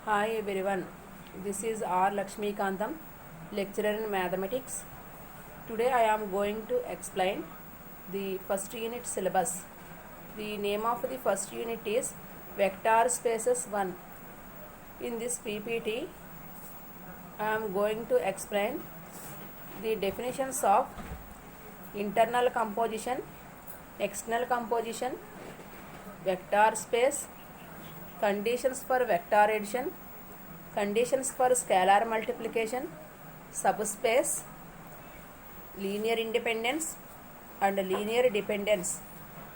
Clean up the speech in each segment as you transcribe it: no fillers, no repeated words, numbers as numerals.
Hi everyone, this is R. Lakshmi Kantam, lecturer in mathematics. Today I am going to explain the first unit syllabus. The name of the first unit is Vector Spaces 1. In this PPT, I am going to explain the definitions of internal composition, external composition, vector space, conditions for vector addition, conditions for scalar multiplication, subspace, linear independence and linear dependence,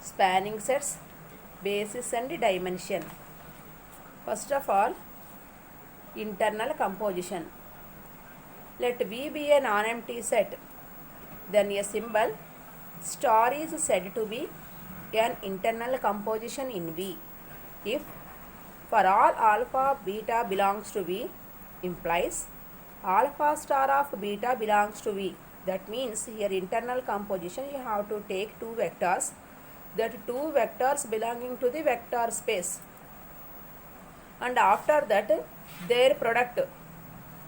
spanning sets, basis and dimension. First of all, internal composition. Let V be a non-empty set, then a symbol star is said to be an internal composition in V if for all alpha beta belongs to V implies alpha star of beta belongs to V. That means here internal composition you have to take two vectors, that two vectors belonging to the vector space, and after that their product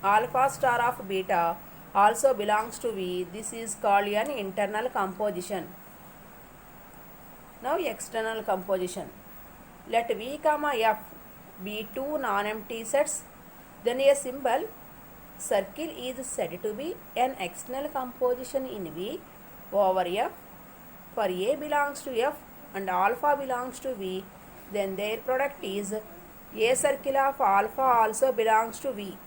alpha star of beta also belongs to V. This is called an internal composition. Now external composition. Let V comma F be two non-empty sets, then a symbol circle is said to be an external composition in V over F. For A belongs to F and alpha belongs to V, then their product is A circle of alpha also belongs to V.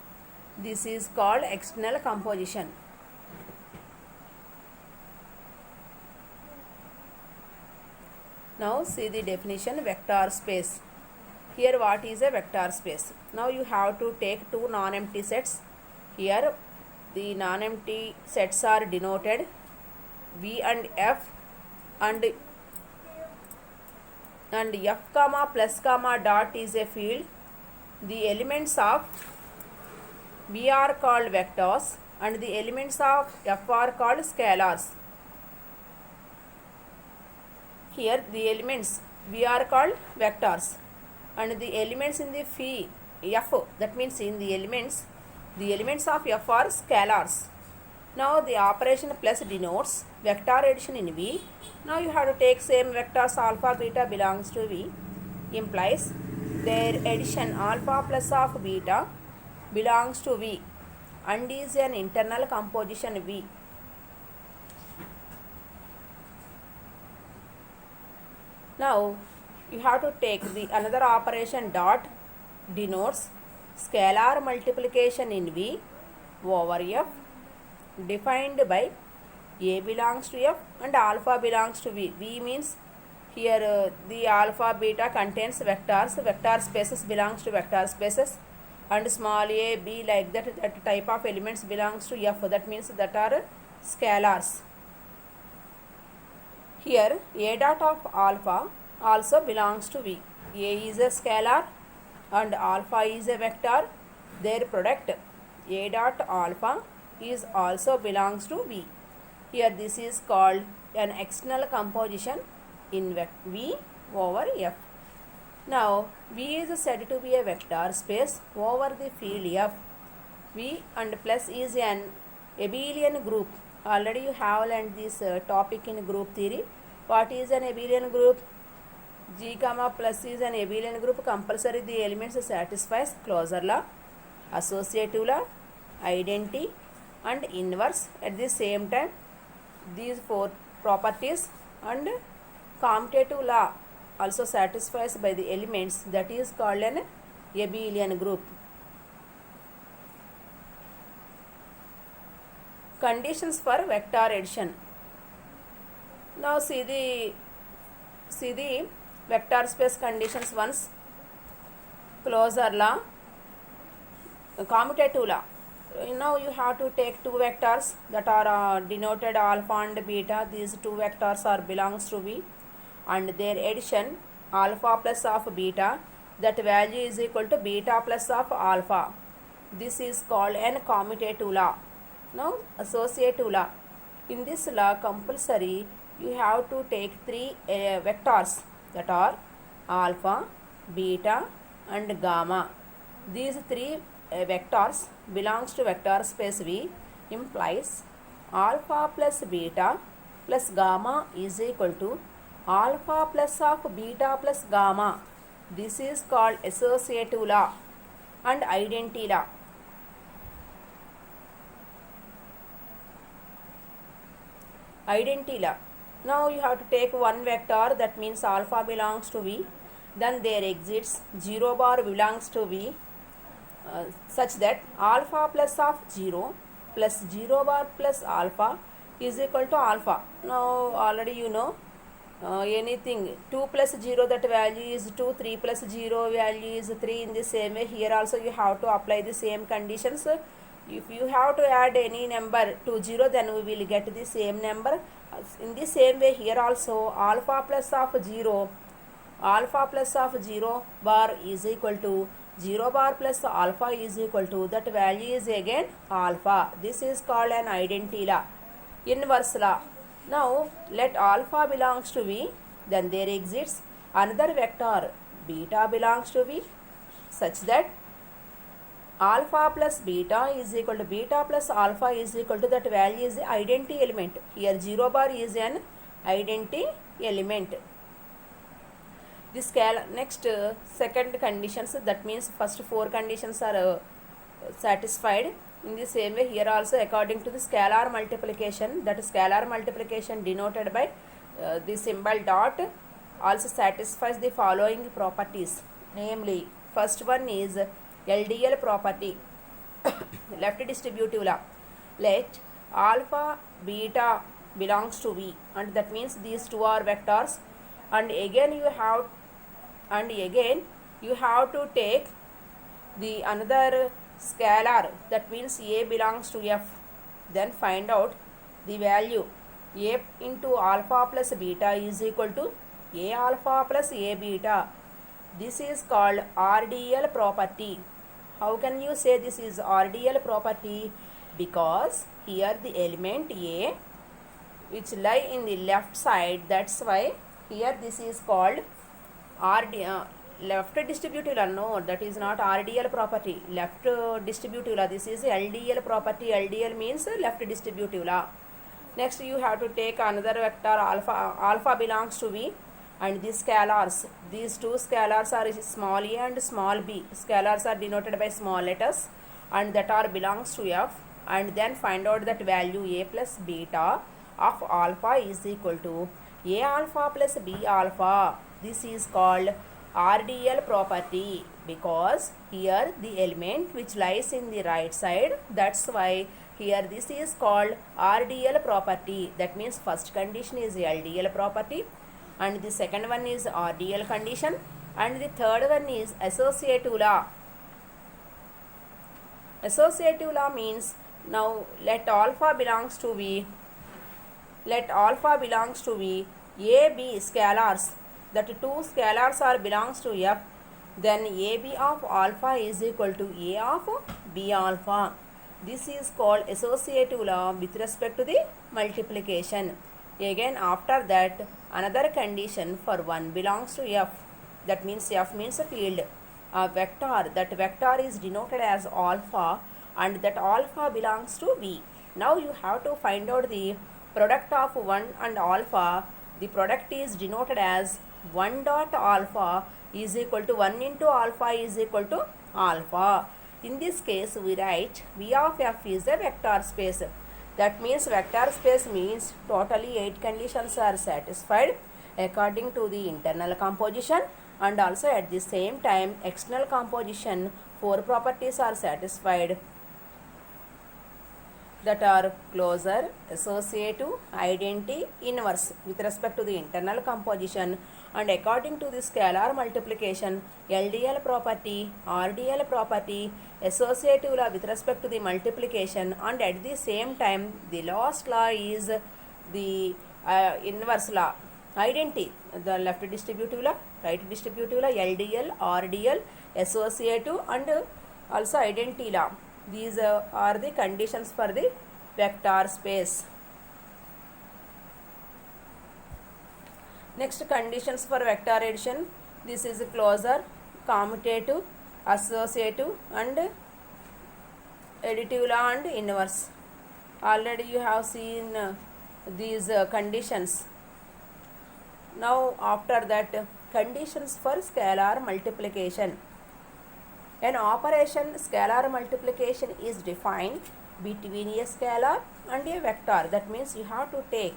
This is called external composition. Now see the definition vector space. Here what is a vector space? Now you have to take two non-empty sets. Here the non-empty sets are denoted V and F, and F comma plus comma dot is a field. The elements of V are called vectors and the elements of F are called scalars. Here the elements V are called vectors and the elements in the F, that means in the elements of F are scalars. Now the operation plus denotes vector addition in V. Now you have to take same vectors alpha beta belongs to V implies their addition alpha plus of beta belongs to V and is an internal composition V. Now you have to take the another operation dot denotes scalar multiplication in V over F defined by A belongs to F and alpha belongs to V. V means here the alpha beta contains vectors, vector spaces belongs to vector spaces, and small a b like that type of elements belongs to F, that means that are scalars. Here A dot of alpha also belongs to V. A is a scalar and alpha is a vector. Their product A dot alpha is also belongs to V. Here this is called an external composition in V over F. Now V is said to be a vector space over the field F. V and plus is an abelian group. Already you have learned this topic in group theory. What is an abelian group? G comma plus is an abelian group. Compulsory the elements satisfies closure law, associative law, identity and inverse at the same time. These four properties and commutative law also satisfies by the elements, that is called an abelian group. Conditions for vector addition. Now see the vector space conditions once. Closure law, commutative law. Now you have to take two vectors that are denoted alpha and beta. These two vectors are belongs to V and their addition alpha plus of beta, that value is equal to beta plus of alpha. This is called an commutative law. Now associative law. In this law compulsory you have to take three vectors that are alpha, beta and gamma. these three vectors belongs to vector space V implies alpha plus beta plus gamma is equal to alpha plus of beta plus gamma. This is called associative law and identity law. Identity law. Now you have to take one vector, that means alpha belongs to V, then there exists 0 bar belongs to V, such that alpha plus of 0 plus 0 bar plus alpha is equal to alpha. Now already you know anything 2 plus 0, that value is 2, 3 plus 0 value is 3. In the same way here also you have to apply the same conditions. If you have to add any number to 0, then we will get the same number. In the same way here also alpha plus of 0 bar is equal to 0 bar plus alpha is equal to, that value is again alpha. This is called an identity law. Inverse law. Now let alpha belongs to V, then there exists another vector beta belongs to V, such that alpha plus beta is equal to beta plus alpha is equal to, that value is the identity element. Here 0 bar is an identity element. The scalar, next second conditions, that means first 4 conditions are satisfied. In the same way here also according to the scalar multiplication, that scalar multiplication denoted by the symbol dot also satisfies the following properties. Namely, first one is LDL property, left distributive law. Let alpha beta belongs to V, and that means these two are vectors, and again you have to take the another scalar, that means A belongs to F, then find out the value. A into alpha plus beta is equal to A alpha plus A beta. This is called RDL property. How can you say this is RDL property? Because here the element A which lie in the left side, that's why here this is called left distributive law. No, that is not RDL property. Left distributive law. This is LDL property. LDL means left distributive law. Next you have to take another vector alpha belongs to V, and these scalars, these two scalars are small a and small b. Scalars are denoted by small letters and that are belongs to F, and then find out that value A plus beta of alpha is equal to A alpha plus B alpha. This is called RDL property, because here the element which lies in the right side, that's why here this is called RDL property. That means first condition is LDL property, and the second one is RDL condition, and the third one is associative law. Associative law means, now let alpha belongs to V, A, B scalars, that two scalars are belongs to F, then AB of alpha is equal to A of B alpha. This is called associative law with respect to the multiplication. Again after that another condition for 1 belongs to F, that means F means a field, a vector, that vector is denoted as alpha, and that alpha belongs to V. Now you have to find out the product of 1 and alpha. The product is denoted as 1 dot alpha is equal to 1 into alpha is equal to alpha. In this case we write V of F is a vector space. That means vector space means totally 8 conditions are satisfied according to the internal composition, and also at the same time external composition 4 properties are satisfied, that are closure, associative, identity, inverse with respect to the internal composition, and according to the scalar multiplication LDL property, RDL property, associative law with respect to the multiplication, and at the same time the last law is the inverse law, identity, the left distributive law, right distributive law, LDL, RDL, associative, and also identity law. These are the conditions for the vector space. Next, conditions for vector addition. This is closure, commutative, associative and additive law and inverse. Already you have seen these conditions. Now after that, conditions for scalar multiplication. An operation scalar multiplication is defined between a scalar and a vector. That means you have to take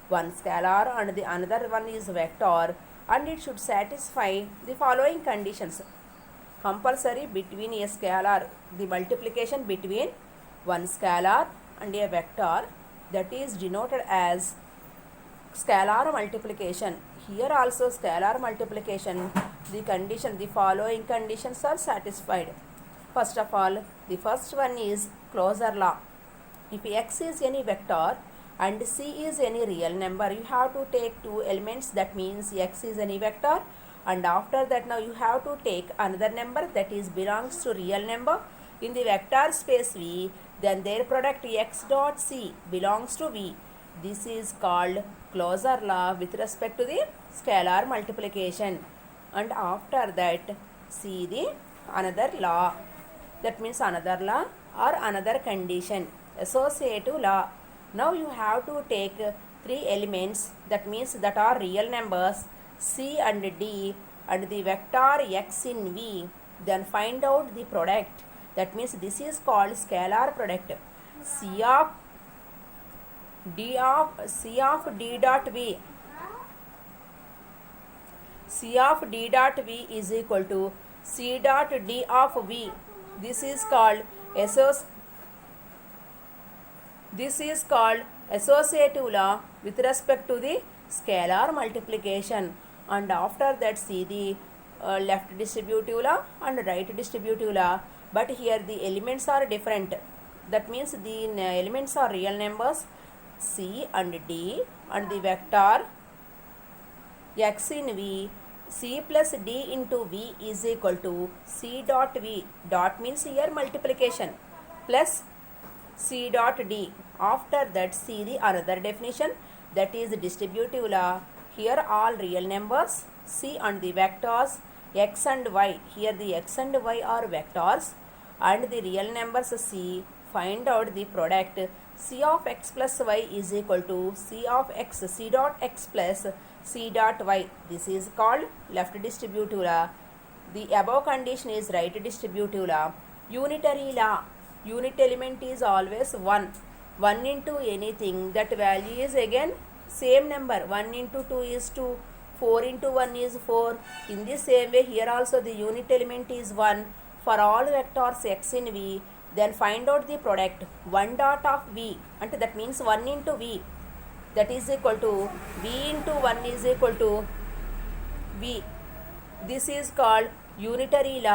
one scalar and the another one is vector, and it should satisfy the following conditions. Compulsory between a scalar, the multiplication between one scalar and a vector, that is denoted as scalar multiplication. Here also scalar multiplication, the following conditions are satisfied. First of all, the first one is closure law. If x is any vector and c is any real number, you have to take two elements, that means x is any vector, and after that now you have to take another number that is belongs to real number in the vector space V, then their product x dot c belongs to V. This is called closure law with respect to the scalar multiplication. And after that, see the another law, that means another law or another condition, associative law. Now you have to take three elements, that means that are real numbers c and d and the vector x in V, then find out the product, that means this is called scalar product. C of d dot v, c of d dot v is equal to c dot d of v. This is called associative law with respect to the scalar multiplication. And after that, see the left distributive law and right distributive law, but here the elements are different. That means the elements are real numbers c and d and the vector x in V. C plus d into V is equal to c dot V. Dot means here multiplication plus c dot d. After that, see the another definition, that is distributive law. Here all real numbers c and the vectors x and y. Here the x and y are vectors and the real numbers c. Find out the product. C of x plus y is equal to c of x, c dot x plus c dot y. This is called left distributive law. The above condition is right distributive law. Unitary law. Unit element is always 1. 1 into anything, that value is again same number. 1 into 2 is 2. 4 into 1 is 4. In the same way, here also the unit element is 1 for all vectors x in V. Then find out the product 1 dot of V, and that means 1 into V, that is equal to V into 1 is equal to V. This is called unitary law.